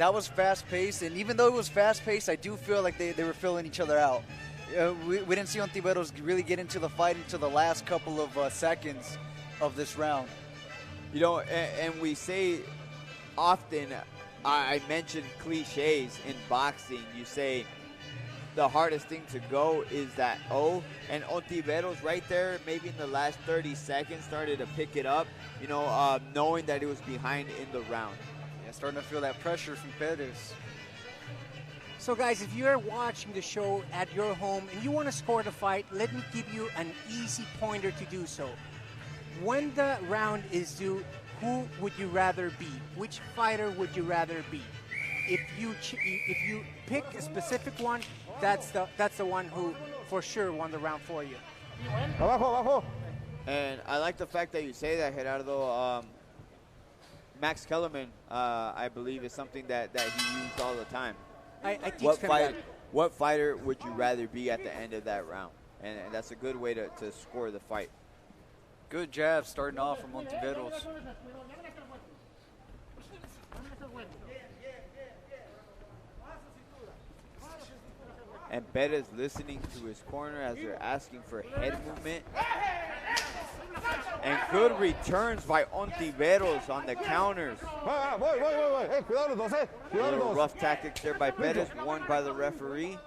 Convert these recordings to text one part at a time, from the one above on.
that was fast-paced, and even though it was fast-paced, I do feel like they were filling each other out. We didn't see Ontiveros really get into the fight until the last couple of seconds of this round. You know, and we say often, I mentioned cliches in boxing. You say the hardest thing to go is that O, and Ontiveros right there, maybe in the last 30 seconds, started to pick it up, you know, knowing that it was behind in the round. Yeah, starting to feel that pressure from PEREZ. So guys, if you're watching the show at your home and you want to score the fight, let me give you an easy pointer to do so. When the round is due, who would you rather be? Which fighter would you rather be? If you pick a specific one, that's the one who for sure won the round for you. And I like the fact that you say that, Gerardo. Max Kellerman, I believe, is something that he used all the time. I teach him that. What fighter would you rather be at the end of that round? And that's a good way to score the fight. Good jab starting off from Ontiveros. And PEREZ listening to his corner as they're asking for head movement. And good returns by Ontiveros on the counters. Little rough tactics there by PEREZ, warned by the referee.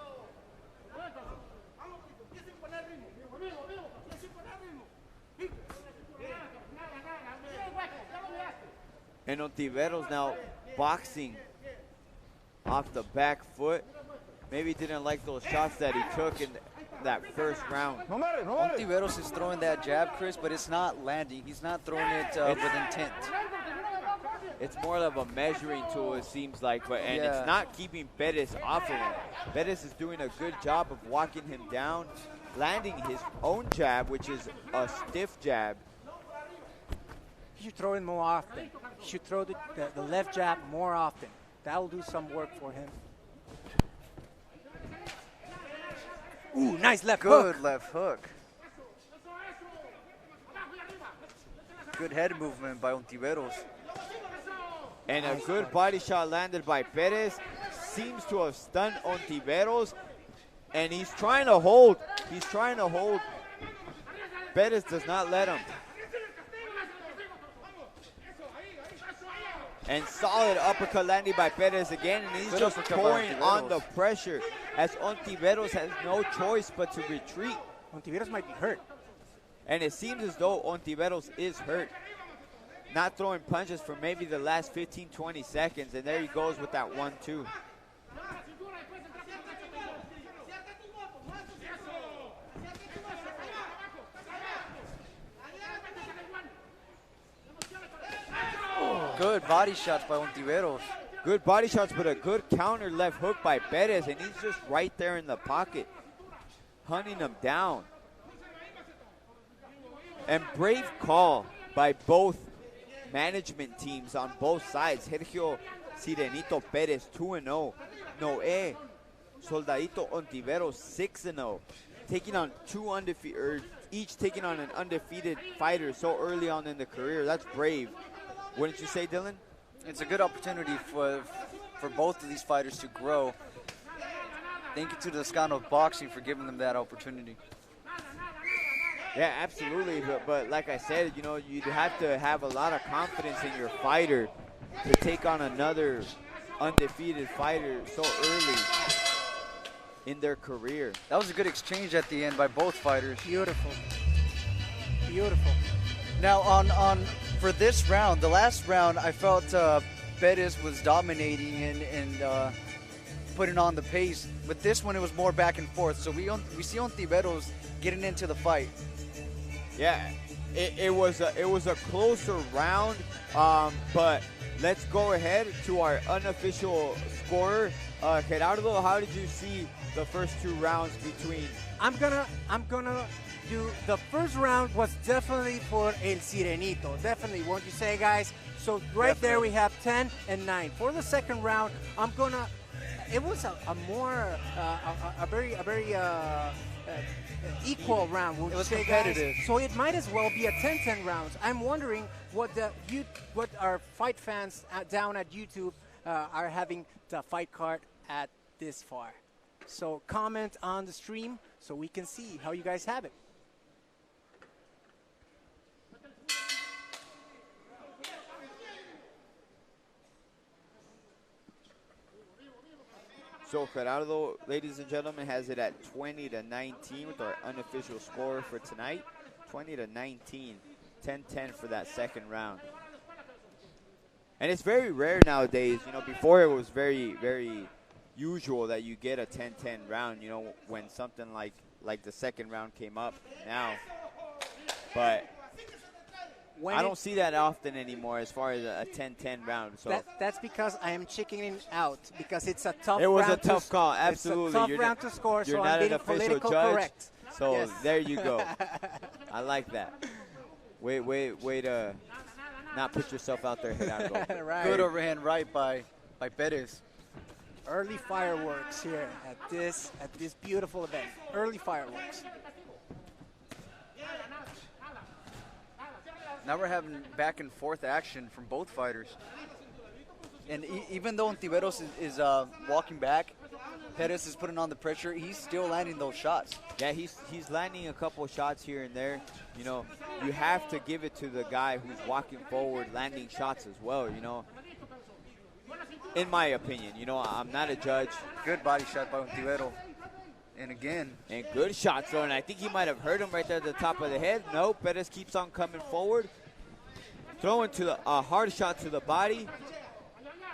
And Ontiveros now boxing off the back foot. Maybe didn't like those shots that he took in that first round. Ontiveros is throwing that jab, Chris, but it's not landing. He's not throwing it with intent. It's more of a measuring tool, it seems like, and it's not keeping PEREZ off of him. PEREZ is doing a good job of walking him down, landing his own jab, which is a stiff jab. He should throw it more often. He should throw the left jab more often. That will do some work for him. Ooh, nice left hook. Good left hook. Good head movement by Ontiveros. And a good body shot landed by PEREZ. Seems to have stunned Ontiveros. And he's trying to hold. He's trying to hold. PEREZ does not let him. And solid uppercut landing by PEREZ again, and he's just pouring on the pressure as Ontiveros has no choice but to retreat. Ontiveros might be hurt. And it seems as though Ontiveros is hurt. Not throwing punches for maybe the last 15, 20 seconds, and there he goes with that 1-2. Good body shots by Ontiveros. Good body shots, but a good counter left hook by PEREZ, and he's just right there in the pocket, hunting him down. And brave call by both management teams on both sides. SERGIO, SIRENITO, PEREZ 2-0. Noé, Soldadito, Ontiveros 6-0. Taking on two undefeated, or each taking on an undefeated fighter so early on in the career. That's brave. Wouldn't you say, Dylan? It's a good opportunity for both of these fighters to grow. Thank you to the Toscano Boxing for giving them that opportunity. Yeah, absolutely. But like I said, you know, you'd have to have a lot of confidence in your fighter to take on another undefeated fighter so early in their career. That was a good exchange at the end by both fighters. Beautiful. Beautiful. Now for this round, the last round, I felt PEREZ was dominating and putting on the pace. But this one, it was more back and forth. So we see Ontiveros getting into the fight. Yeah, it was a closer round. But let's go ahead to our unofficial scorer, Gerardo. How did you see the first two rounds between? I'm gonna do the first round was definitely for El Sirenito. Definitely, won't you say, guys? So right there we have 10 and 9. For the second round, it was a very equal round. It was competitive. Guys? So it might as well be a 10-10 rounds. I'm wondering what our fight fans down at YouTube are having the fight card at this far. So comment on the stream so we can see how you guys have it. So Gerardo, ladies and gentlemen, has it at 20-19 with our unofficial score for tonight. 20-19, 10-10 for that second round. And it's very rare nowadays. You know, before it was very, very usual that you get a 10-10 round, you know, when something like the second round came up now. But I don't see that often anymore as far as a 10-10 round. So that's because I am chickening out because it's a tough round. It was a tough call, absolutely. It's a tough round to score, you're so not I'm being an official political judge, correct. So yes. There you go. I like that. Way to not put yourself out there, Gerardo. Right. Good overhand right by Perez. Early fireworks here at this beautiful event. Early fireworks. Now we're having back and forth action from both fighters. And even though Ontiveros is walking back, Perez is putting on the pressure, he's still landing those shots. Yeah, he's landing a couple shots here and there. You know, you have to give it to the guy who's walking forward, landing shots as well, you know. In my opinion, you know, I'm not a judge. Good body shot by Ontiveros. And again. And good shot throw, and I think he might have hurt him right there at the top of the head. No, Perez keeps on coming forward. Throwing to a hard shot to the body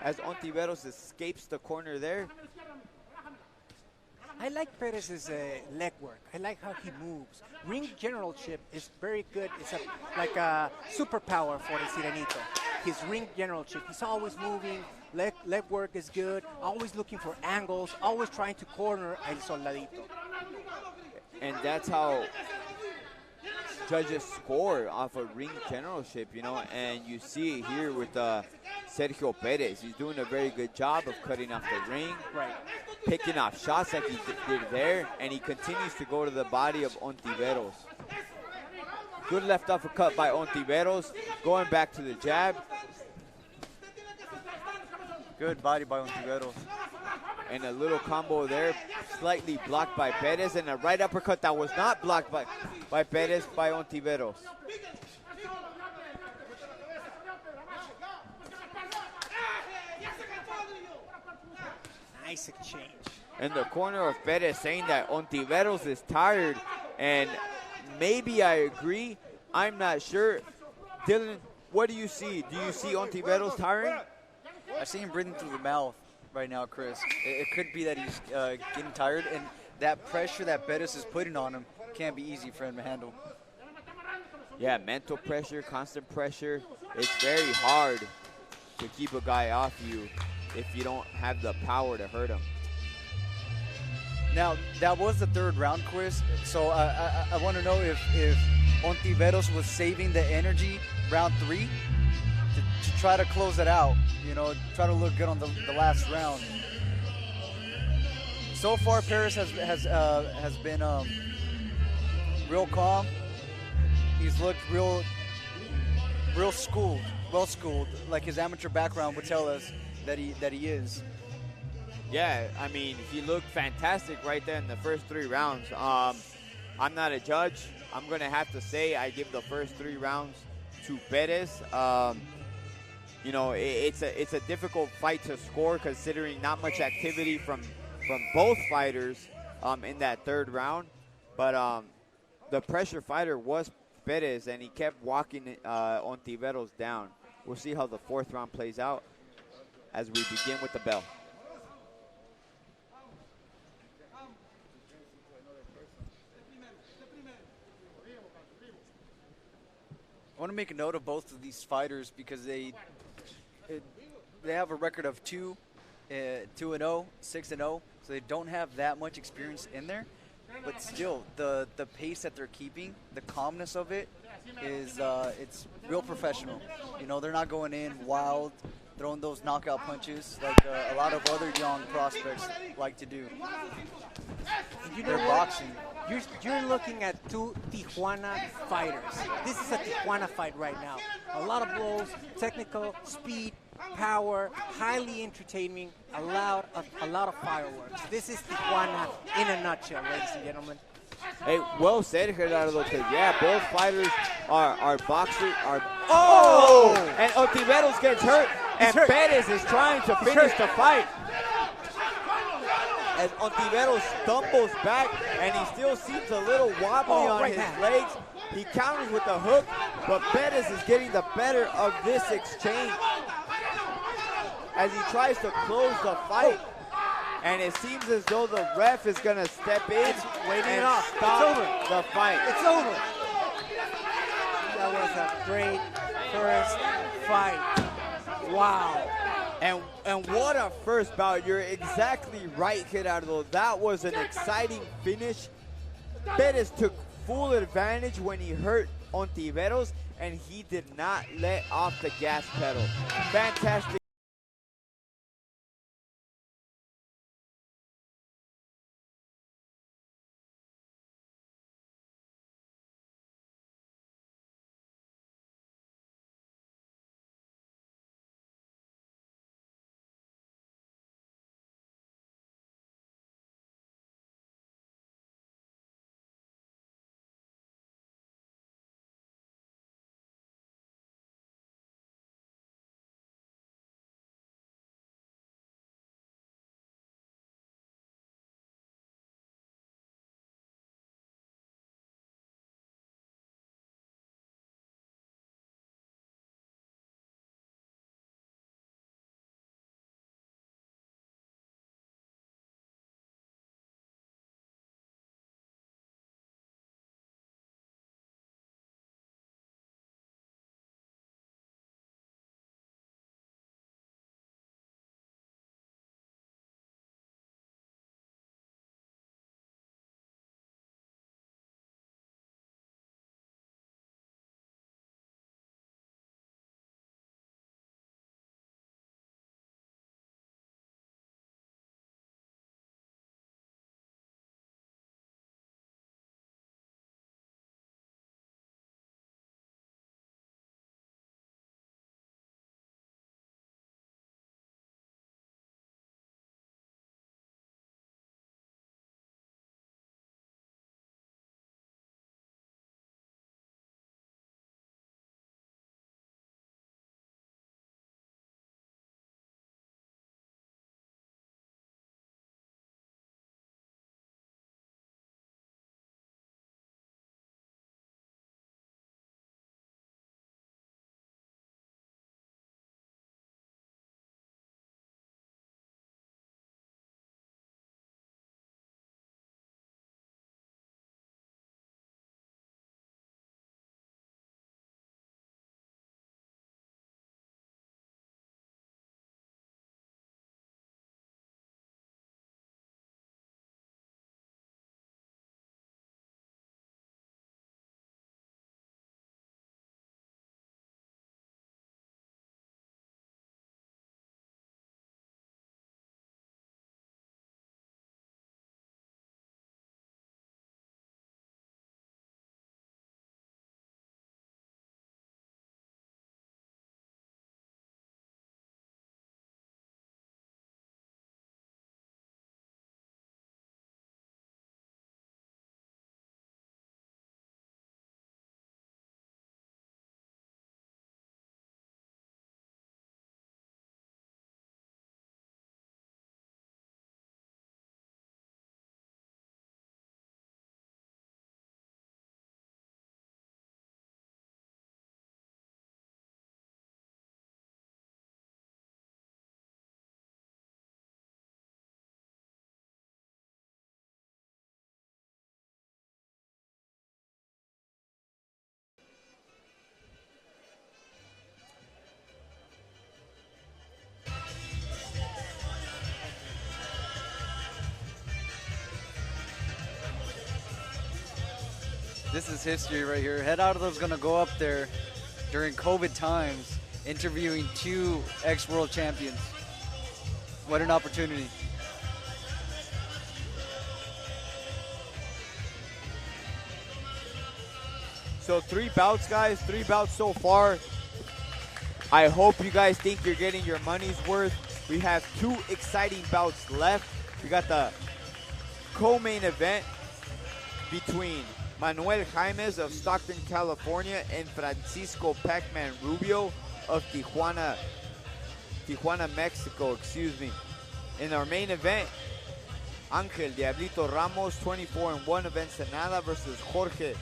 as Ontiveros escapes the corner there. I like Perez's leg work. I like how he moves. Ring generalship is very good. It's like a superpower for the Sirenito. His ring generalship, he's always moving. Leg work is good. Always looking for angles. Always trying to corner El Soldadito. And that's how judges score off of ring generalship, you know. And you see it here with Sergio Perez. He's doing a very good job of cutting off the ring. Right. Picking off shots like he did there, and he continues to go to the body of Ontiveros. Good left uppercut by Ontiveros, going back to the jab. Good body by Ontiveros. And a little combo there, slightly blocked by Perez, and a right uppercut that was not blocked by Perez, by Ontiveros. Nice exchange. In the corner of Perez saying that Ontiveros is tired, and maybe I agree. I'm not sure. Dylan, what do you see? Do you see Ontiveros tiring? I see him breathing through the mouth right now, Chris. It could be that he's getting tired, and that pressure that Perez is putting on him can't be easy for him to handle. Yeah, mental pressure, constant pressure. It's very hard to keep a guy off you if you don't have the power to hurt him. Now, that was the third round, Chris. So I want to know if Ontiveros was saving the energy round 3 to try to close it out. You know, try to look good on the last round. So far, Perez has been real calm. He's looked real schooled, well schooled, like his amateur background would tell us that he is. Yeah, I mean, he looked fantastic right there in the first 3 rounds. I'm not a judge. I'm going to have to say I give the first 3 rounds to Perez. You know, it's a difficult fight to score considering not much activity from both fighters in that 3rd round. But the pressure fighter was Perez, and he kept walking Ontiveros down. We'll see how the 4th round plays out as we begin with the bell. I want to make a note of both of these fighters because they have a record of 2-0, 6-0, so they don't have that much experience in there. But still, the pace that they're keeping, the calmness of it, is it's real professional. You know, they're not going in wild, throwing those knockout punches like a lot of other young prospects like to do. You know they're boxing. You're looking at 2 Tijuana fighters. This is a Tijuana fight right now. A lot of blows, technical, speed, power, highly entertaining, a lot of fireworks. This is Tijuana in a nutshell, ladies and gentlemen. Hey, well said, Gerardo, because yeah, both fighters are boxers. And Ontiveros gets hurt, and Perez is trying to finish the fight. As Ontiveros stumbles back, and he still seems a little wobbly on his legs. He counters with the hook, but Perez is getting the better of this exchange as he tries to close the fight. And it seems as though the ref is going to step in and stop the fight. It's over. That was a great first fight. Wow. And what a first bout. You're exactly right, Gerardo. That was an exciting finish. Perez took full advantage when he hurt Ontiveros, and he did not let off the gas pedal. Fantastic. This is history right here. Gerardo's going to go up there during COVID times interviewing two ex-world champions. What an opportunity. So 3 bouts, guys. 3 bouts so far. I hope you guys think you're getting your money's worth. We have 2 exciting bouts left. We got the co-main event between Manuel Jaimes of Stockton, California, and Francisco Pac-Man Rubio of Tijuana, Mexico, excuse me. In our main event, Ángel Diablito Ramos, 24-1 of Ensenada versus Jorge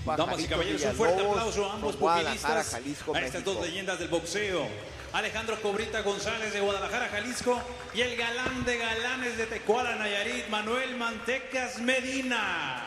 Damas y Pajarito caballeros, un fuerte Villalobos aplauso a ambos from Guadalajara, pugilistas, Jalisco, a estas dos México. leyendas del boxeo. Alejandro Cobrita González de Guadalajara, Jalisco, y el galán de galanes de Tecuala, Nayarit, Manuel Mantecas Medina.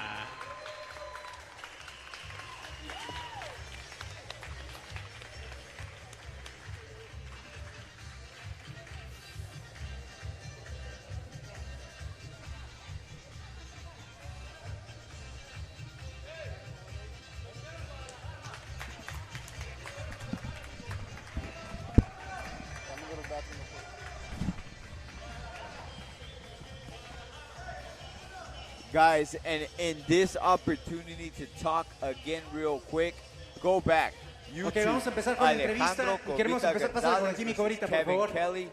Guys, and in this opportunity to talk again real quick, go back. YouTube, Ok, vamos a empezar con la entrevista. Alejandro Y queremos Cobrita empezar pasando con González Jimmy versus Cobrita, por Kevin favor. Kelly,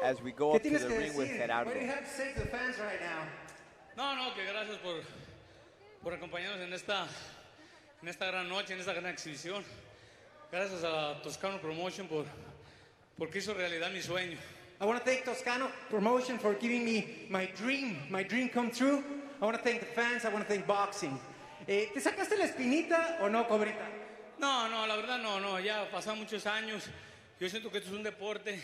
as we go ¿Qué up to tienes the que ring with decir? Gerardo. What do you have to say to the fans right now? No, que gracias por acompañarnos en esta gran noche, en esta gran exhibición. Gracias a Toscano Promotion porque hizo realidad mi sueño. I want to thank Toscano Promotion for giving me my dream come true. I want to thank the fans, I want to thank boxing. ¿Te sacaste la espinita o no, Cobrita? No, la verdad no, ya pasaron muchos años. Yo siento que esto es un deporte.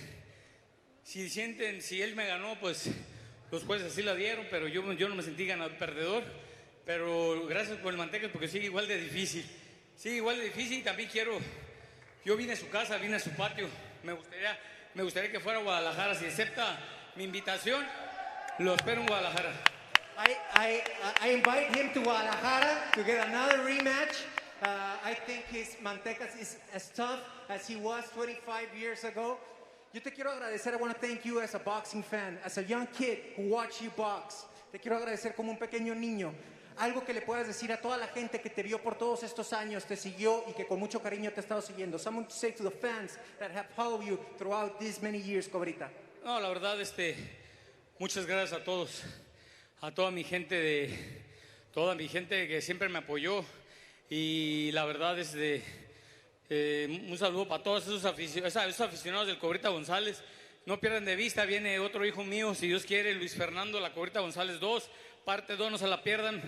Si él me ganó, pues los jueces así la dieron, pero yo no me sentí perdedor. Pero gracias por el Mantecas porque sigue igual de difícil. Y también yo vine a su casa, vine a su patio. Me gustaría que fuera a Guadalajara. Si acepta mi invitación, lo espero en Guadalajara. I invite him to Guadalajara to get another rematch. I think his Mantecas is as tough as he was 25 years ago. Yo te quiero agradecer. I want to thank you as a boxing fan, as a young kid who watched you box. Te quiero agradecer como un pequeño niño. Algo que le puedas decir a toda la gente que te vio por todos estos años, te siguió y que con mucho cariño te ha estado siguiendo. Something to say to the fans that have followed you throughout these many years, Cobrita. No, la verdad, muchas gracias a todos. A toda mi gente que siempre me apoyó, y la verdad un saludo para todos esos aficionados del Cobrita González. No pierdan de vista, viene otro hijo mío, si Dios quiere, Luis Fernando, la Cobrita González 2, parte 2, no se la pierdan.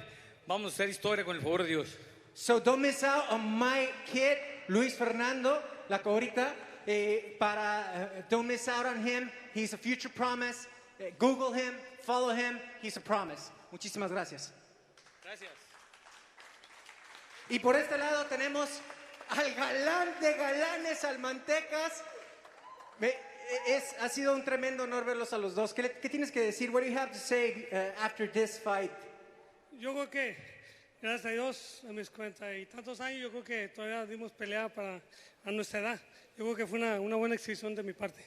Vamos a hacer historia con el favor de Dios. So don't miss out on my kid, Luis Fernando, la Cobrita. Don't miss out on him. He's a future promise. Google him, follow him. He's a promise. Muchísimas gracias. Gracias. Y por este lado tenemos al galán de galanes, al Mantecas. Ha sido un tremendo honor verlos a los dos. ¿Qué tienes que decir? What do you have to say after this fight? Yo creo que, gracias a Dios, a mis 40 y tantos años, yo creo que todavía dimos pelea a nuestra edad. Yo creo que fue una buena exhibición de mi parte.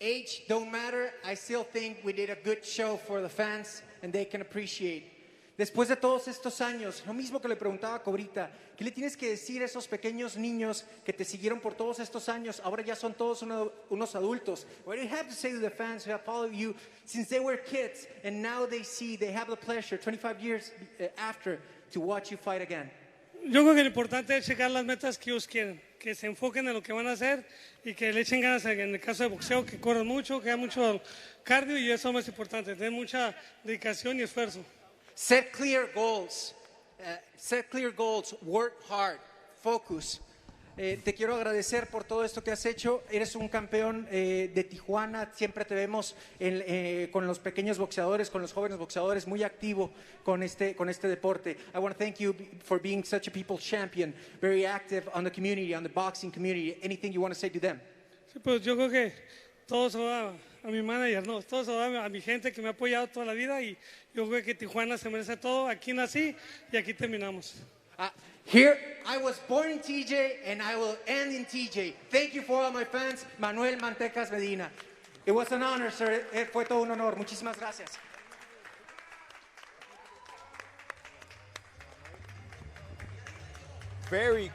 Age don't matter. I still think we did a good show for the fans and they can appreciate. Después de todos estos años, lo mismo que le preguntaba a Cobrita, ¿qué le tienes que decir a esos pequeños niños que te siguieron por todos estos años? Ahora ya son todos unos adultos. What do you have to say to the fans who have followed you since they were kids and now they have the pleasure 25 years after to watch you fight again? Yo creo que lo importante es checar las metas que ellos quieren, que se enfoquen en lo que van a hacer y que le echen ganas en el caso de boxeo, que corran mucho, que hagan mucho cardio, y eso es lo más importante, tener mucha dedicación y esfuerzo. Set clear goals. Work hard. Focus. Te quiero agradecer por todo esto que has hecho. Eres un campeón de Tijuana. Siempre te vemos con los pequeños boxeadores, con los jóvenes boxeadores, muy activo con este deporte. I want to thank you for being such a people's champion, very active on the community, on the boxing community. Anything you want to say to them? Sí, pues yo creo que todo se va a mi manager, no, todo se va a mi gente que me ha apoyado toda la vida, y yo creo que Tijuana se merece todo. Aquí nací y aquí terminamos. Here, I was born in TJ and I will end in TJ. Thank you for all my fans. Manuel Mantecas Medina. It was an honor, sir. Fue todo un honor. Muchísimas gracias. Very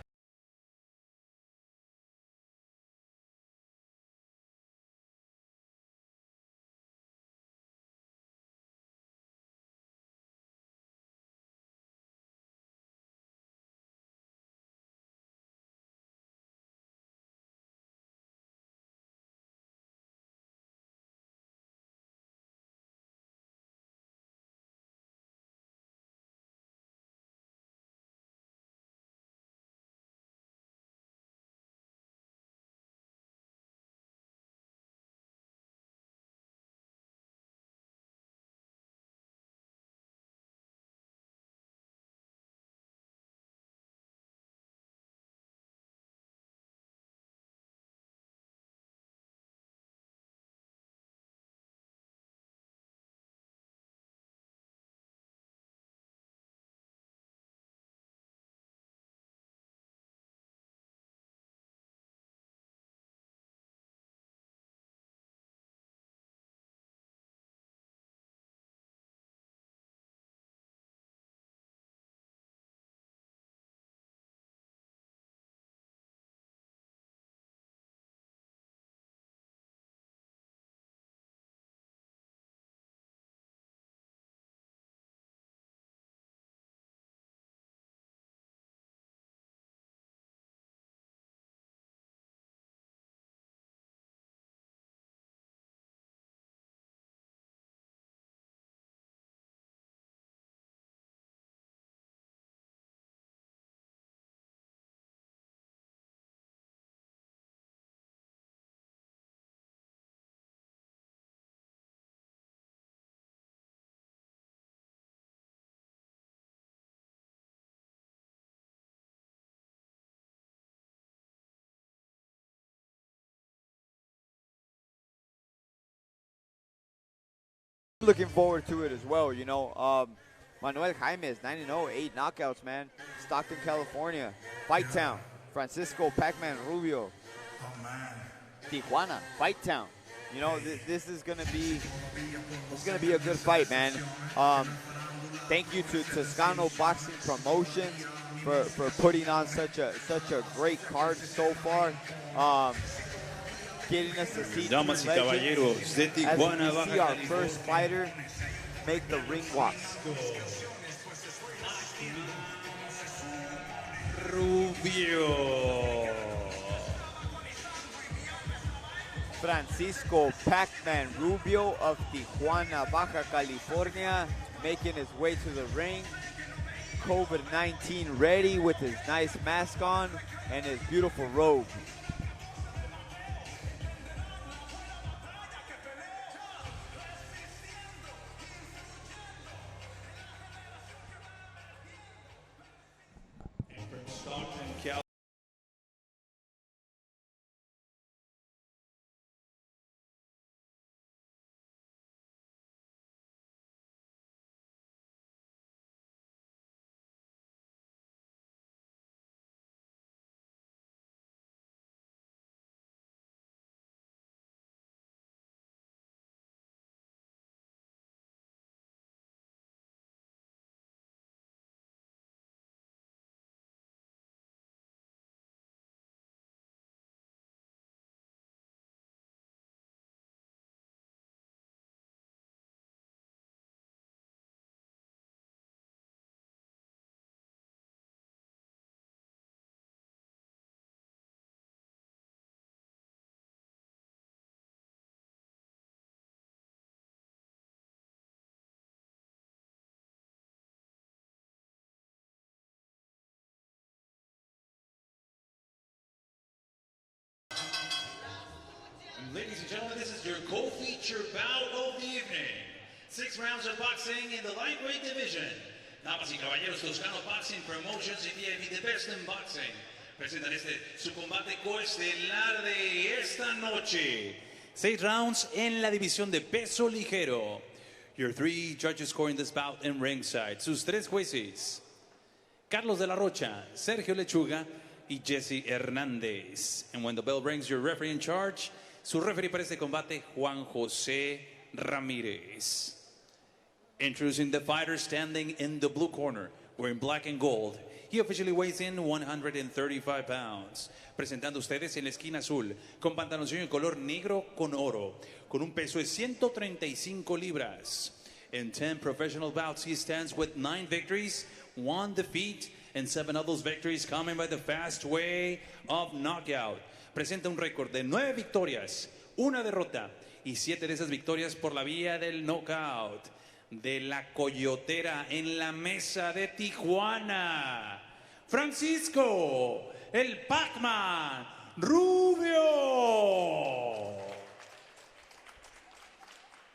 looking forward to it as well. You know, Manuel Jaime is 9-0, 8 knockouts, man. Stockton, California. Fight Town. Francisco Pac-Man Rubio. Tijuana, Fight Town. You know, this is gonna be a good fight, man. Thank you to Toscano Boxing Promotions for putting on such a great card so far. Getting us to see Damas y caballeros de Tijuana, as we see our first fighter make the ring walk. Rubio. Francisco Pac-Man Rubio of Tijuana, Baja California, making his way to the ring. COVID-19 ready with his nice mask on and his beautiful robe. Ladies and gentlemen, this is your co-feature bout of the evening. 6 rounds of boxing in the lightweight division. Damas y caballeros, Toscano Boxing Promotions y VIP, the best in boxing, presentan su combate coestelar de esta noche. 6 rounds en la división de peso ligero. Your 3 judges scoring this bout in ringside. Sus 3 jueces: Carlos de la Rocha, Sergio Lechuga y Jesse Hernández. And when the bell rings, your referee in charge, su referee para este combate, Juan José Ramírez. Introducing the fighter standing in the blue corner, wearing black and gold. He officially weighs in 135 pounds. Presentando ustedes en la esquina azul, con pantaloncillo en color negro con oro, con un peso de 135 libras. In 10 professional bouts, he stands with 9 victories, 1 defeat, and 7 of those victories coming by the fast way of knockout. Presenta un récord de 9 victorias, 1 derrota y 7 de esas victorias por la vía del knockout. De la Coyotera en la mesa de Tijuana, Francisco el Pac-Man Rubio.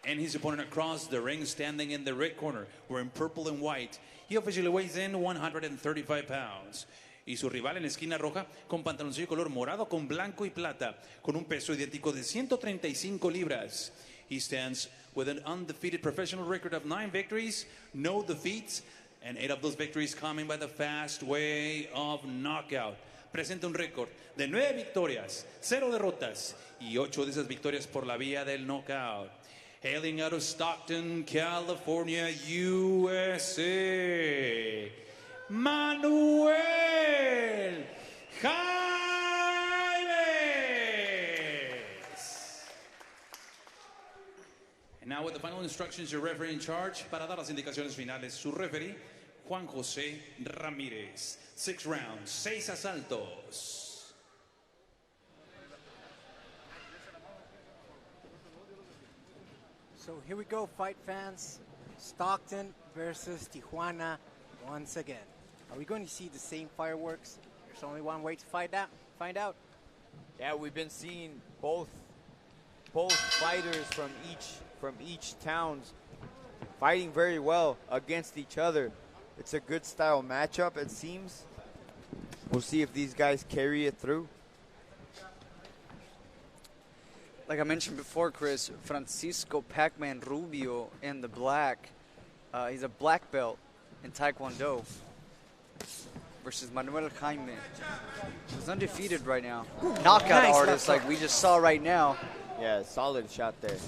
And his opponent across the ring, standing in the red corner, wearing purple and white. He officially weighs in 135 pounds. Y su rival en la esquina roja, con pantaloncillo de color morado con blanco y plata, con un peso idéntico de 135 libras. He stands with an undefeated professional record of 9 victories, no defeats, and 8 of those victories coming by the fast way of knockout. Presenta un récord de 9 victorias, 0 derrotas y 8 de esas victorias por la vía del knockout. Hailing out of Stockton, California, USA, Manuel Gonzalez. And now with the final instructions, your referee in charge, para dar las indicaciones finales, su referee, Juan José Ramírez. 6 rounds, 6 asaltos. So here we go, fight fans. Stockton versus Tijuana once again. Are we going to see the same fireworks? There's only one way to find out. Yeah, we've been seeing both fighters from each towns fighting very well against each other. It's a good style matchup, it seems. We'll see if these guys carry it through. Like I mentioned before, Chris, Francisco Pac-Man Rubio in the black. He's a black belt in Taekwondo versus Manuel Jaime, who's undefeated right now. Knockout Nice artist left like we just saw right now. Yeah, solid shot there.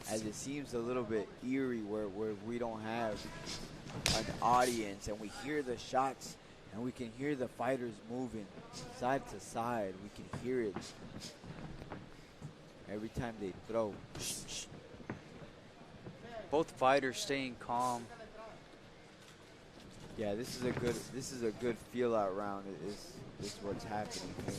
As it seems a little bit eerie where we don't have an audience and we hear the shots and we can hear the fighters moving side to side. We can hear it every time they throw. Both fighters staying calm. Yeah, this is a good feel out round is what's happening here.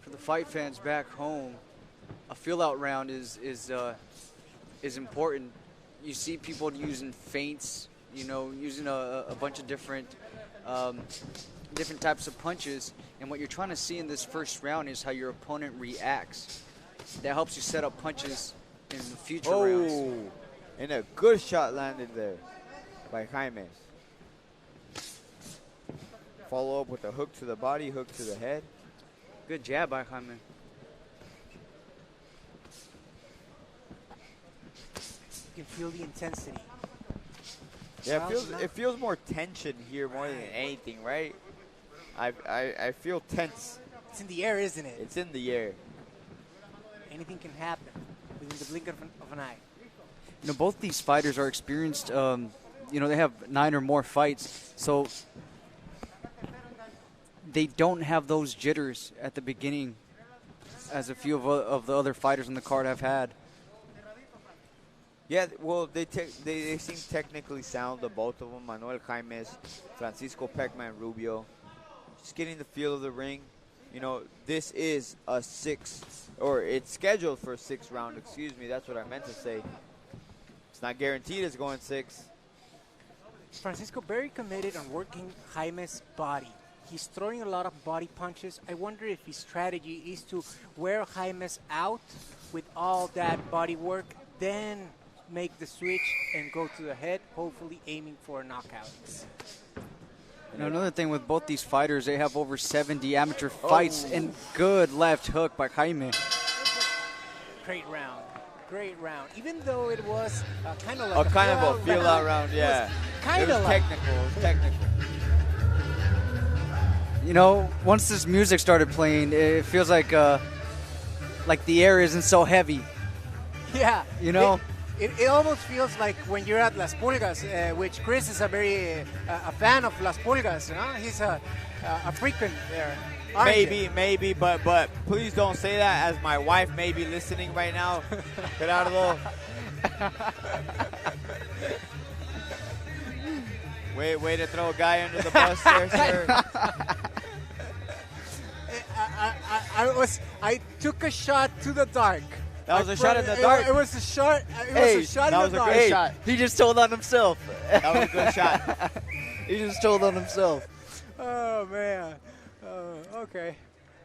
For the fight fans back home, a feel-out round is important. You see people using feints, you know, using a bunch of different types of punches, and what you're trying to see in this first round is how your opponent reacts. That helps you set up punches in the future rounds. Oh, and a good shot landed there by Jaime. Follow up with a hook to the body, hook to the head. Good jab by Jaime. You can feel the intensity. Yeah, it feels more tension here more than anything, right? I feel tense. It's in the air, isn't it? It's in the air. Anything can happen within the blink of an eye. You know, both these fighters are experienced. You know, they have 9 or more fights, so they don't have those jitters at the beginning as a few of the other fighters on the card have had. Yeah, well, they seem technically sound, the both of them. Manuel Jaime, Francisco Pac-Man Rubio. Just getting the feel of the ring. You know, this is a it's scheduled for a 6th round, excuse me. That's what I meant to say. It's not guaranteed it's going 6. Francisco very committed on working Jaime's body. He's throwing a lot of body punches. I wonder if his strategy is to wear Jaime's out with all that body work, then make the switch and go to the head, hopefully aiming for a knockout. Now, another thing with both these fighters, they have over 70 amateur fights, and good left hook by Jaime. Great round. Great round. Even though it was kind of like a feel-out round, yeah. Kind of like technical. It was technical. You know, once this music started playing, it feels like the air isn't so heavy. Yeah. You know? It almost feels like when you're at Las Pulgas, which Chris is a very a fan of Las Pulgas. You know? He's a frequent there. Maybe, but please don't say that, as my wife may be listening right now. Gerardo. Way to throw a guy under the bus there, sir. I took a shot to the dark. That was a shot in the dark. It was a shot. It was a shot in the dark. That was a good shot. He just told on himself. That was a good shot. He just told on himself. Oh man. Okay.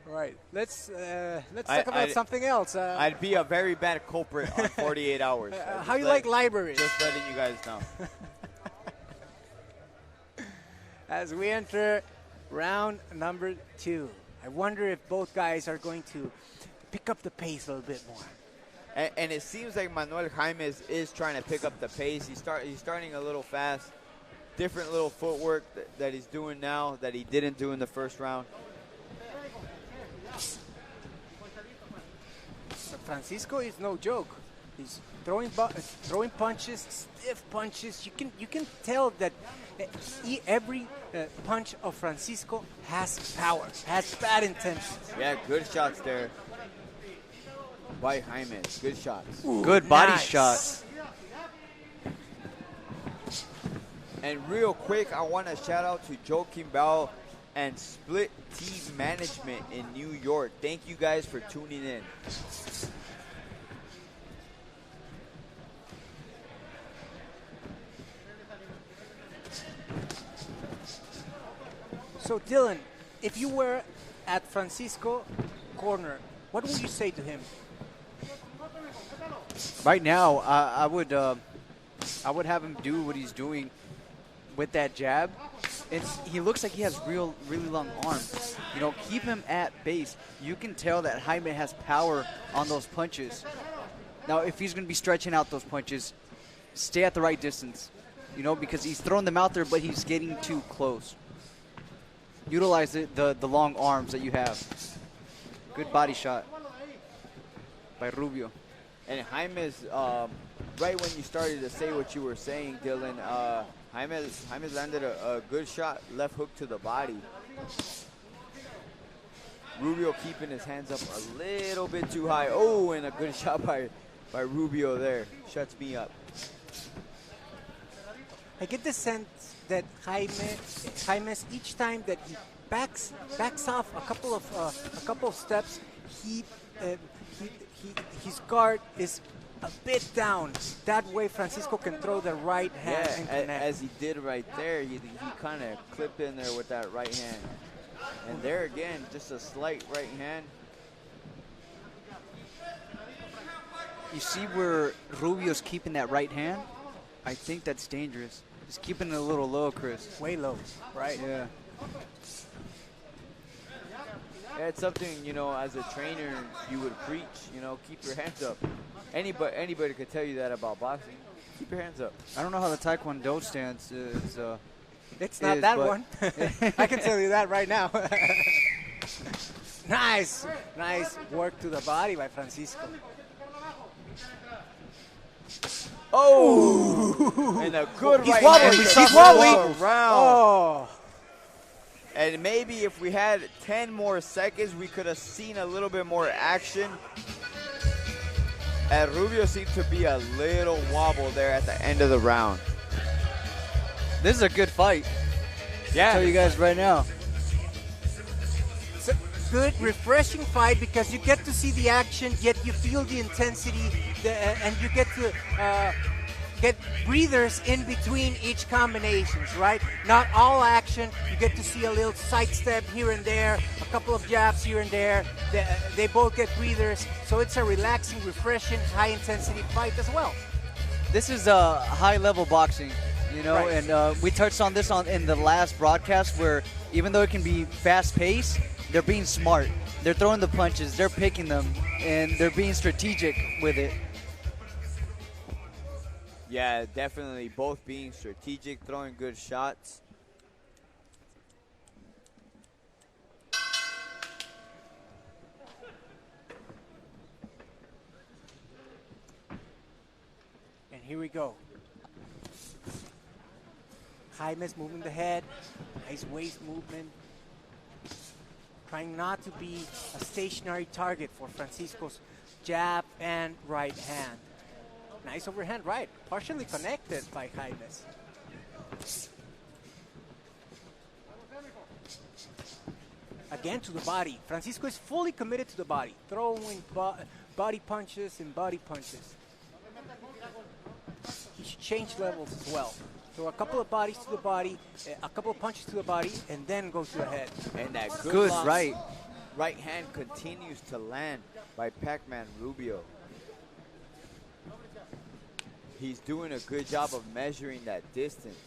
All right. Let's talk about something else. I'd be a very bad culprit on 48 hours. How you like libraries? Just letting you guys know. As we enter round number 2, I wonder if both guys are going to pick up the pace a little bit more. And it seems like Manuel Jaime is trying to pick up the pace. He's starting a little fast. Different little footwork that he's doing now that he didn't do in the first round. Francisco is no joke. He's throwing punches, stiff punches. You can tell that every punch of Francisco has power, has bad intentions. Yeah, good shots there by Jaime. Good shots. Ooh, good body nice. shot. And real quick, I want to shout out to Joe Kimball and Split Team Management in New York. Thank you guys for tuning in. So Dylan, if you were at Francisco corner, what would you say to him? Right now, I would have him do what he's doing with that jab. He looks like he has really long arms. You know, keep him at base. You can tell that Jaime has power on those punches. Now, if he's going to be stretching out those punches, stay at the right distance. You know, because he's throwing them out there, but he's getting too close. Utilize the long arms that you have. Good body shot by Rubio. And Jaime's, right when you started to say what you were saying, Dylan, Jaime's landed a good shot, left hook to the body. Rubio keeping his hands up a little bit too high. Oh, and a good shot by Rubio there. Shuts me up. I get the sense that Jaime's each time that he backs off a couple of steps, his guard is a bit down. That way Francisco can throw the right hand and connect. As he did right there, he kind of clipped in there with that right hand. And there again, just a slight right hand. You see where Rubio's keeping that right hand? I think that's dangerous. He's keeping it a little low, Chris. Way low, right? Yeah. Yeah, it's something, you know, as a trainer, you would preach, you know, keep your hands up. Anybody could tell you that about boxing. Keep your hands up. I don't know how the Taekwondo stance is. It's not that one. I can tell you that right now. Nice work to the body by Francisco. Oh! And a good He's right wobbly. hand. He's wobbly. Around. Oh. And maybe if we had 10 more seconds, we could have seen a little bit more action. And Rubio seemed to be a little wobble there at the end of the round. This is a good fight. Yeah. I'll tell you guys right now. It's a good, refreshing fight because you get to see the action, yet you feel the intensity, and you get to get breathers in between each combinations, right? Not all action. You get to see a little sidestep here and there, a couple of jabs here and there. They both get breathers, so it's a relaxing, refreshing, high-intensity fight as well. This is high-level boxing, you know, Right. and we touched on this in the last broadcast where even though it can be fast-paced, they're being smart. They're throwing the punches, they're picking them, and they're being strategic with it. Yeah, definitely both being strategic, throwing good shots. And here we go. Jaime's moving the head, nice waist movement. Trying not to be a stationary target for Francisco's jab and right hand. Nice overhand right, partially connected by Jaime's. Again to the body. Francisco is fully committed to the body, throwing body punches and body punches. He should change levels as well. Throw a couple of bodies to the body, a couple of punches to the body, and then go to the head. And that Good long right. right hand continues to land by Pac-Man Rubio. He's doing a good job of measuring that distance.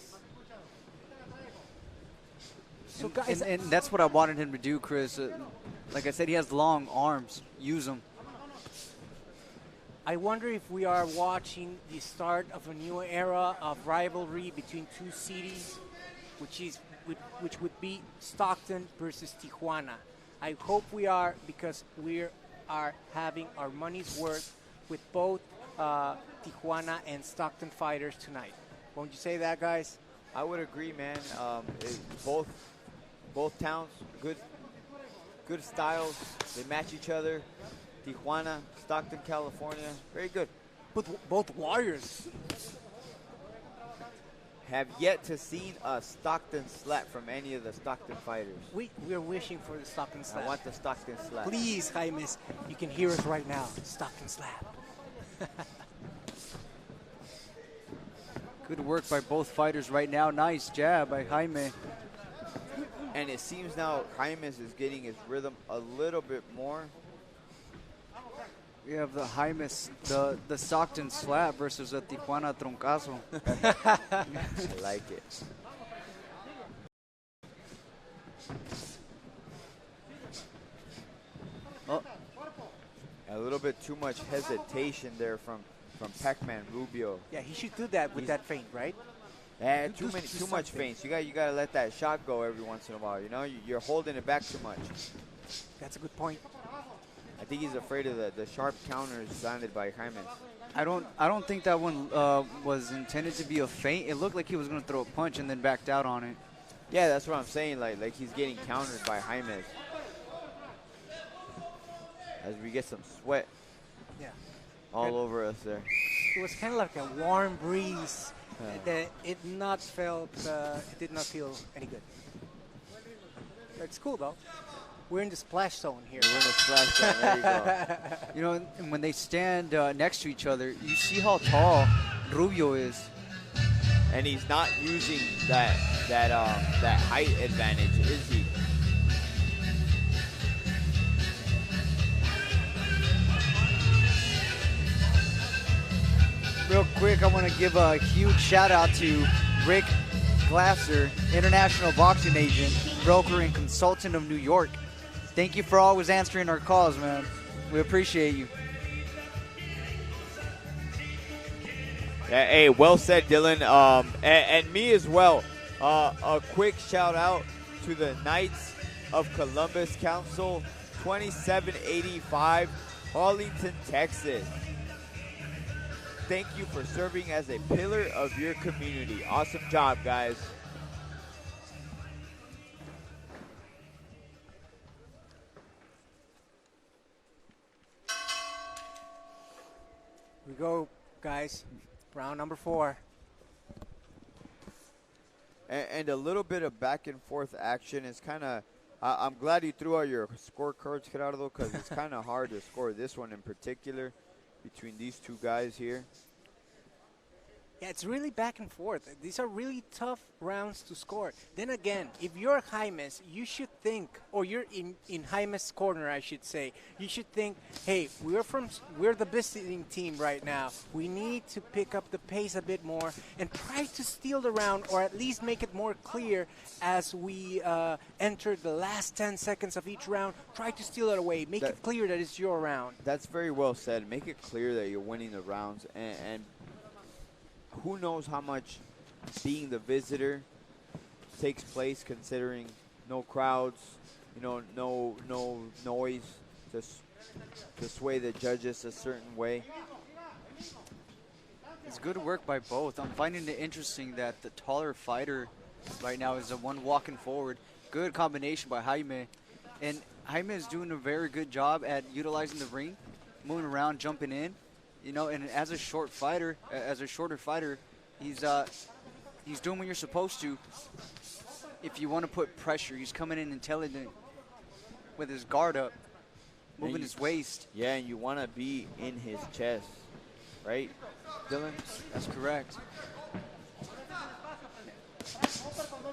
So guys, And that's what I wanted him to do, Chris. Like I said, he has long arms. Use them. I wonder if we are watching the start of a new era of rivalry between two cities, which would be Stockton versus Tijuana. I hope we are, because we are having our money's worth with both Tijuana and Stockton fighters tonight. Won't you say that, guys? I would agree, man. Both towns, good styles. They match each other. Tijuana, Stockton, California, very good. Both warriors. Have yet to see a Stockton slap from any of the Stockton fighters. We are wishing for the Stockton slap. I want the Stockton slap. Please, Jaimes, you can hear us right now. Stockton slap. Good work by both fighters right now. Nice jab by Jaime. And it seems now Jaimes is getting his rhythm a little bit more. We have the Jaimes, the Stockton slap versus the Tijuana Troncazo. I like it. Oh. A little bit too much hesitation there from Pac-Man Rubio. Yeah, he should do that with that feint, right? Yeah, too much feints. You gotta let that shot go every once in a while. You know, you're holding it back too much. That's a good point. I think he's afraid of the sharp counters landed by Jaimes. I don't think that one was intended to be a feint. It looked like he was going to throw a punch and then backed out on it. Yeah, that's what I'm saying. Like he's getting countered by Jaimes. As we get some sweat all over us there. It was kind of like a warm breeze. That it did not feel any good. It's cool though. We're in the splash zone here. We're in the splash zone. There you go. You know, and when they stand next to each other, you see how tall Rubio is. And he's not using that height advantage, is he? Real quick, I want to give a huge shout out to Rick Glasser, international boxing agent, broker, and consultant of New York. Thank you for always answering our calls, man. We appreciate you. Hey, well said, Dylan. And me as well. A quick shout out to the Knights of Columbus Council, 2785, Arlington, Texas. Thank you for serving as a pillar of your community. Awesome job, guys. We go, guys. Round number 4. And a little bit of back and forth action is kind of. I'm glad you threw out your scorecards, Gerardo, because it's kind of hard to score this one in particular between these two guys here. Yeah, it's really back and forth. These are really tough rounds to score. Then again, if you're Jaimes, you should think, or you're in Jaimes' corner, I should say, you should think, hey, we're the visiting team right now. We need to pick up the pace a bit more and try to steal the round, or at least make it more clear as we enter the last 10 seconds of each round. Try to steal it away. Make it clear that it's your round. That's very well said. Make it clear that you're winning the rounds, and who knows how much being the visitor takes place, considering no crowds, no noise to sway the judges a certain way. It's good work by both. I'm finding it interesting that the taller fighter right now is the one walking forward. Good combination by Jaime. And Jaime is doing a very good job at utilizing the ring, moving around, jumping in. And as a shorter fighter, he's doing what you're supposed to. If you want to put pressure, he's coming in intelligent with his guard up, moving his waist. Yeah, and you want to be in his chest, right, Dylan? That's correct.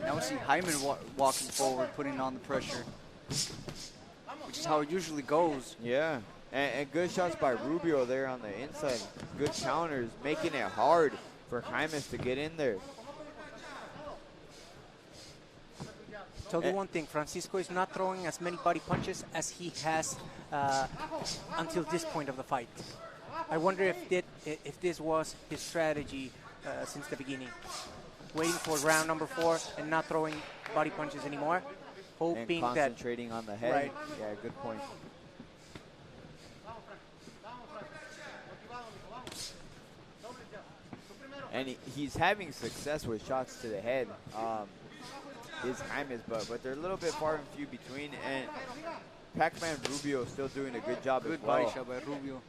Now we see Hyman walking forward, putting on the pressure, which is how it usually goes. Yeah. And good shots by Rubio there on the inside. Good counters, making it hard for Jaimes to get in there. Tell you one thing, Francisco is not throwing as many body punches as he has until this point of the fight. I wonder if this was his strategy since the beginning. Waiting for round number 4 and not throwing body punches anymore. Hoping and concentrating on the head. Right. Yeah, good point. And he's having success with shots to the head, is Jaimes, but they're a little bit far and few between. And Pac-Man Rubio is still doing a good job as well. Good body shot by Rubio.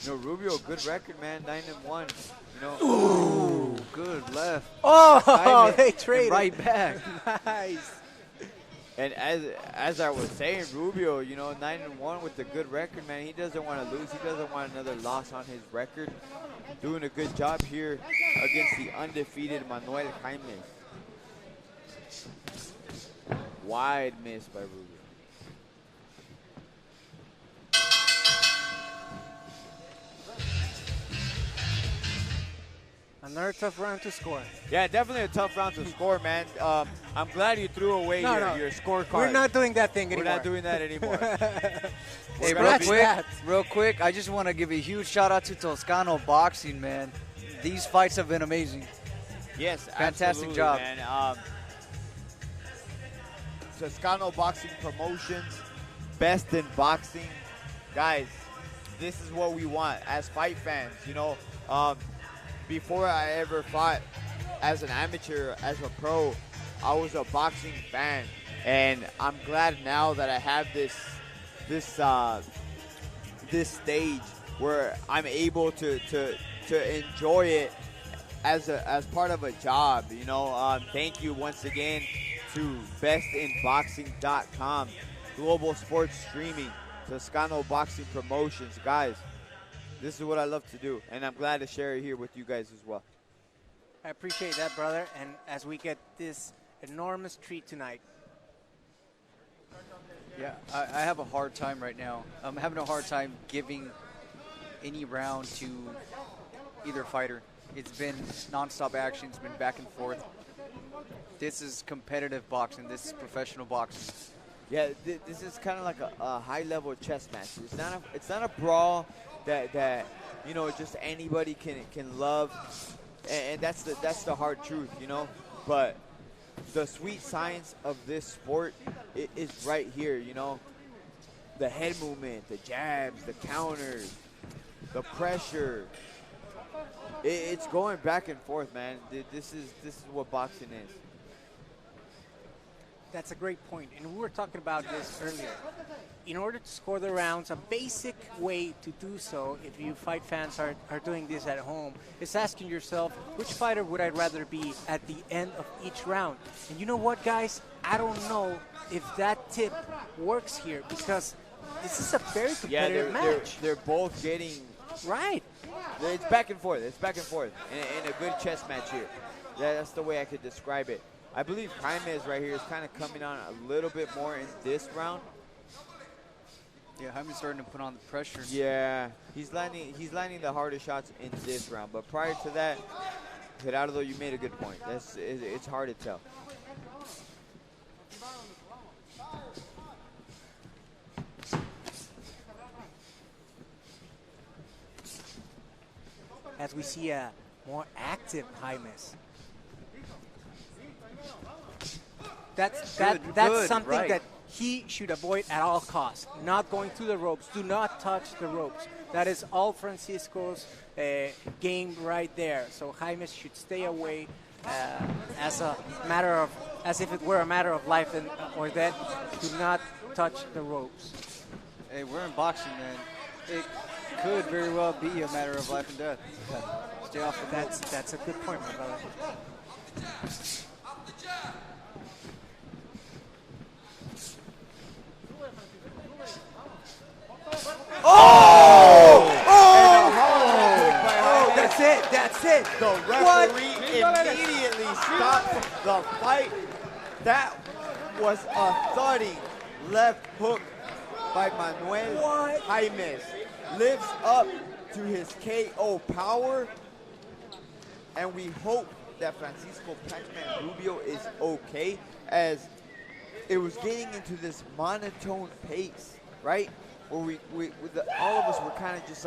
Rubio, good record, man, 9-1. Ooh, good left. Oh, they traded. Right back. Nice. And as I was saying, Rubio, 9-1 with a good record, man. He doesn't want to lose. He doesn't want another loss on his record. Doing a good job here against the undefeated Manuel Jaimes. wide miss by Rubio. Another tough round to score. Yeah, definitely a tough round to score, man. I'm glad you threw away your scorecard. We're not doing that thing anymore. We're not doing that anymore. Hey, real quick, I just want to give a huge shout out to Toscano Boxing, man. These fights have been amazing. Yes, fantastic absolutely, job, man. Toscano Boxing Promotions, best in boxing, guys. This is what we want as fight fans. You know, before I ever fought as an amateur, as a pro, I was a boxing fan, and I'm glad now that I have this stage where I'm able to enjoy it as part of a job. You know, thank you once again to bestinboxing.com, global sports streaming, Toscano Boxing Promotions, guys. This is what I love to do, and I'm glad to share it here with you guys as well. I appreciate that, brother. And as we get this enormous treat tonight. Yeah, I have a hard time right now. I'm having a hard time giving any round to either fighter. It's been nonstop action. It's been back and forth. This is competitive boxing. This is professional boxing. Yeah, this is kind of like a high-level chess match. It's not a brawl that you know just anybody can love, and that's the hard truth, you know. But the sweet science of this sport is right here, you know. The head movement, the jabs, the counters, the pressure. It's going back and forth, man. This is what boxing is. That's a great point. And we were talking about this earlier. In order to score the rounds, a basic way to do so, if you fight fans are doing this at home, is asking yourself, which fighter would I rather be at the end of each round? And you know what, guys? I don't know if that tip works here, because this is a very competitive match. They're both getting... Right. It's back and forth. It's back and forth in a good chess match here. That's the way I could describe it. I believe Jaime right here is kind of coming on a little bit more in this round. Yeah, Jaime's starting to put on the pressure. Yeah, he's landing the harder shots in this round. But prior to that, Gerardo, you made a good point. It's hard to tell. As we see a more active Jaime. That's something right. that he should avoid at all costs. Not going through the ropes. Do not touch the ropes. That is all Francisco's game right there. So Jaime should stay away as if it were a matter of life or death. Do not touch the ropes. Hey, we're in boxing, man. It could very well be a matter of life and death. Stay off the ropes. That's a good point, my brother. That's it. The referee immediately stopped the fight. That was a thudding left hook by Manuel Jaime. Lives up to his KO power, and we hope that Francisco Pac-Man Rubio is okay, as it was getting into this monotone pace, right? Where all of us were kind of just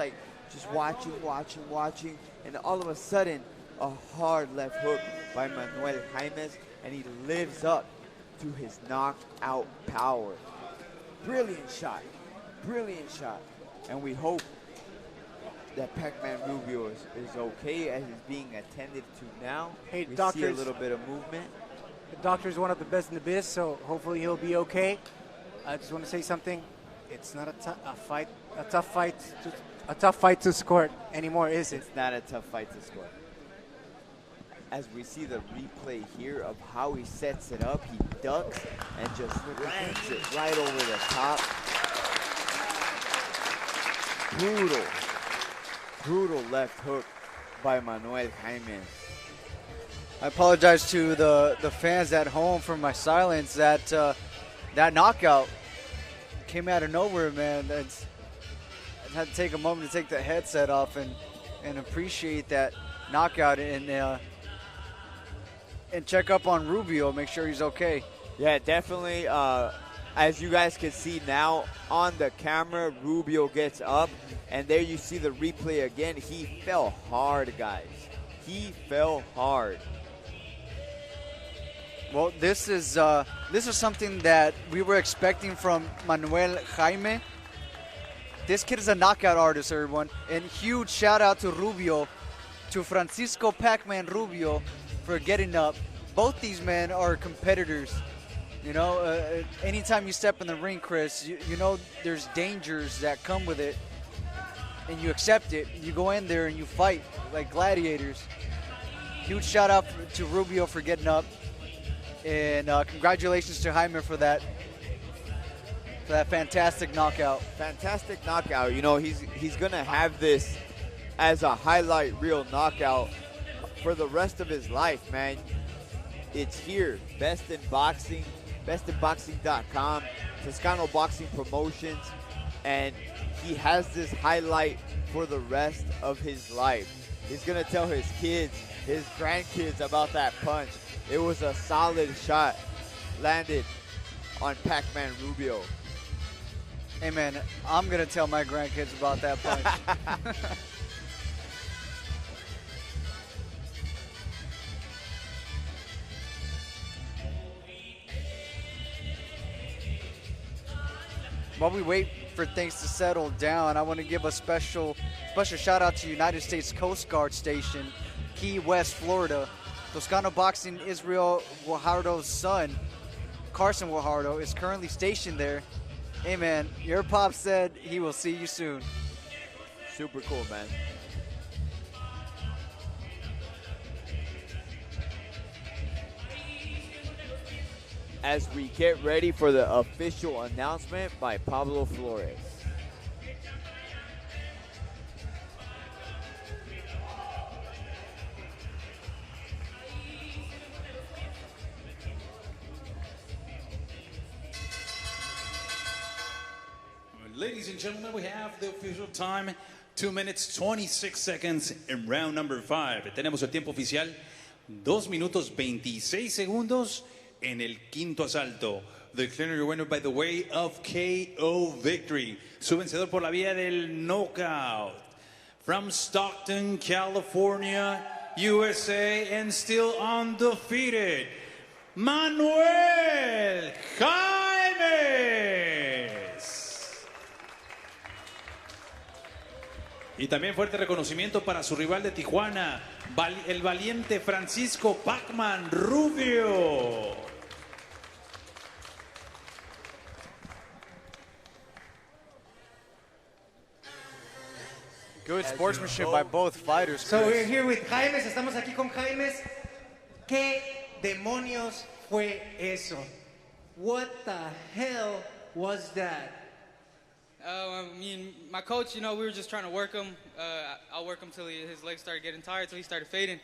watching, and all of a sudden, a hard left hook by Manuel Jaime, and he lives up to his knockout power. Brilliant shot, and we hope that Pac-Man Rubio is okay, as he's being attended to now. Hey, we doctors, see a little bit of movement. The doctor is one of the best in the biz, so hopefully he'll be okay. I just want to say something. It's not a tough fight to score anymore, is it? It's not a tough fight to score. As we see the replay here of how he sets it up, he ducks and just lands it right over the top. Brutal left hook by Manuel Jaime. I apologize to the fans at home for my silence. That that knockout came out of nowhere, man. I had to take a moment to take the headset off and appreciate that knockout and check up on Rubio, make sure he's okay. Yeah, definitely. As you guys can see now on the camera, Rubio gets up, and there you see the replay again. He fell hard, guys. He fell hard. Well, this is something that we were expecting from Manuel Jaime. This kid is a knockout artist, everyone. And huge shout out to Rubio, to Francisco Pac-Man Rubio for getting up. Both these men are competitors. You know, anytime you step in the ring, Chris, you know there's dangers that come with it. And you accept it. You go in there and you fight like gladiators. Huge shout out to Rubio for getting up. And congratulations to Jaime for that fantastic knockout. Fantastic knockout. You know, he's going to have this as a highlight reel knockout for the rest of his life, man. It's here. Best in Boxing, bestinboxing.com, Toscano Boxing Promotions, and he has this highlight for the rest of his life. He's going to tell his kids, his grandkids about that punch. It was a solid shot landed on Pac-Man Rubio. Hey, man, I'm going to tell my grandkids about that punch. While we wait for things to settle down, I want to give a special shout out to United States Coast Guard Station, Key West, Florida. Toscano Boxing Israel Guajardo's son, Carson Guajardo, is currently stationed there. Hey, man, your pop said he will see you soon. Super cool, man. As we get ready for the official announcement by Pablo Flores. Ladies and gentlemen, we have the official time, 2 minutes, 26 seconds in round number 5. Tenemos el tiempo oficial, 2 minutos, 26 segundos en el quinto asalto. Declaring your winner by the way of KO victory. Su vencedor por la vía del knockout. From Stockton, California, USA, and still undefeated, Manuel Jaime. Y también fuerte reconocimiento para su rival de Tijuana, el valiente Francisco Pac-Man Rubio. Good sportsmanship by both fighters, Chris. So we're here with Jaimes, estamos aquí con Jaimes. ¿Qué demonios fue eso? What the hell was that? Me and my coach, you know, we were just trying to work him. I'll work him till his legs started getting tired, till he started fading.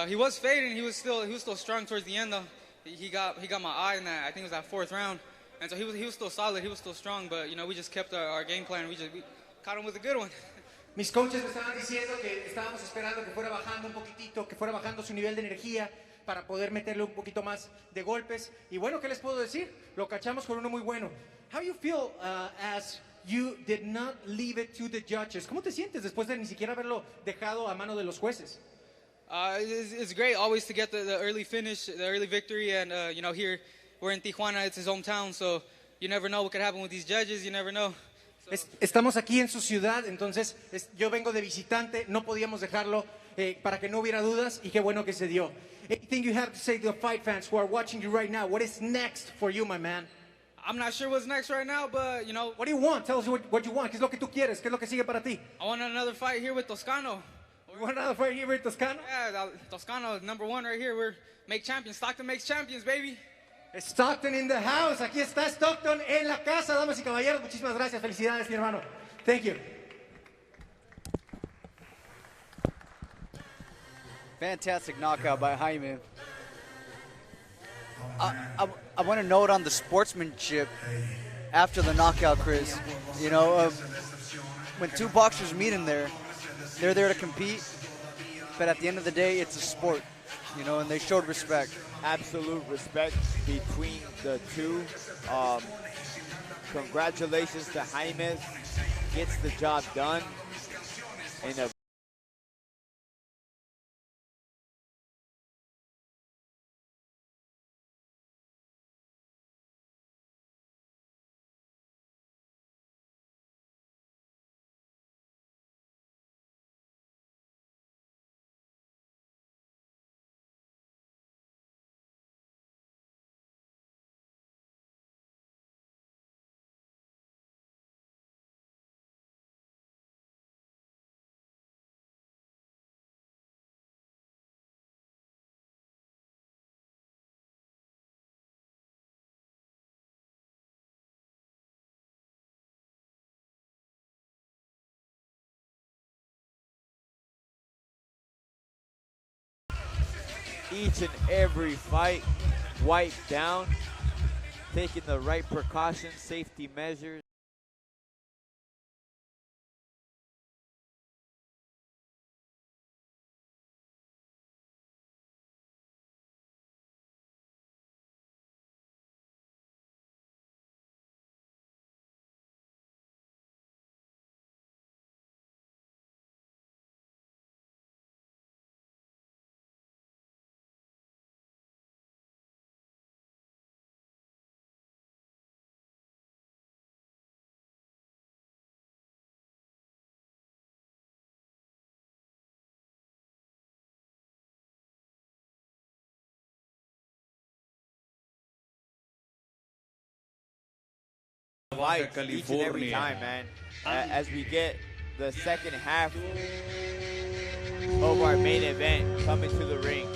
He was fading. He was still strong towards the end though. He got my eye in that. I think it was that 4th round, and so he was still solid. He was still strong, but you know, we just kept our game plan. We caught him with a good one. Mis coaches me estaban diciendo que estábamos esperando que fuera bajando un poquitito, que fuera bajando su nivel de energía para poder meterle un poquito más de golpes. Y bueno, ¿qué les puedo decir? Lo cachamos con uno muy bueno. How you feel as you did not leave it to the judges? ¿Cómo te sientes después de ni siquiera haberlo dejado a mano de los jueces? It's great always to get the early finish, the early victory, and you know, here we're in Tijuana, it's his hometown, so you never know what could happen with these judges. You never know. Estamos aquí en su ciudad, entonces yo vengo de visitante, no podíamos dejarlo para que no hubiera dudas, y qué bueno que se dio. Anything you have to say to the fight fans who are watching you right now? What is next for you, my man? I'm not sure what's next right now, but you know. What do you want? Tell us what you want. ¿Qué es lo que tú quieres? ¿Qué es lo que sigue para ti? I want another fight here with Toscano. You want another fight here with Toscano? Yeah, Toscano is #1 right here. We're make champions. Stockton makes champions, baby. Stockton in the house. Aquí está Stockton en la casa, damas y caballeros. Muchísimas gracias. Felicidades, mi hermano. Thank you. Fantastic knockout by Jaime. I want to note on the sportsmanship after the knockout, Chris. You know, when two boxers meet in there, they're there to compete, but at the end of the day, it's a sport, you know, and they showed respect. Absolute respect between the two. Congratulations to Jaime, gets the job done in a each and every fight wiped down, taking the right precautions, safety measures. Fights each and every time, man. As we get the second half of our main event coming to the ring.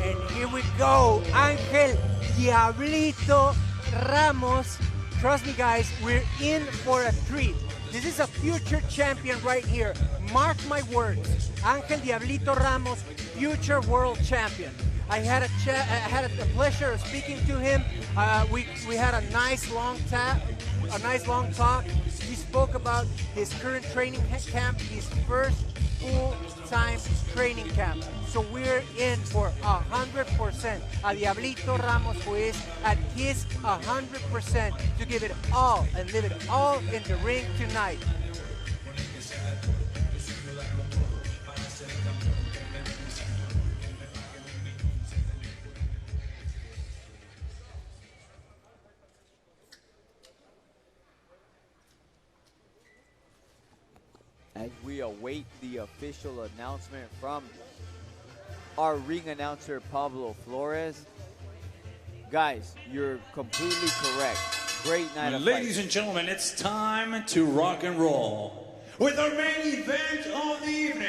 And here we go, Ángel Diablito Ramos. Trust me, guys, we're in for a treat. This is a future champion right here. Mark my words. Ángel Diablito Ramos, future world champion. I had the pleasure of speaking to him. We had a nice long talk. He spoke about his current training camp, his first full-time training camp. So we're in for 100%. A Diablito Ramos, who is at his 100% to give it all and live it all in the ring tonight. As we await the official announcement from our ring announcer, Pablo Flores. Guys, you're completely correct. Great night of Ladies fight. and gentlemen, it's time to rock and roll with our main event of the evening.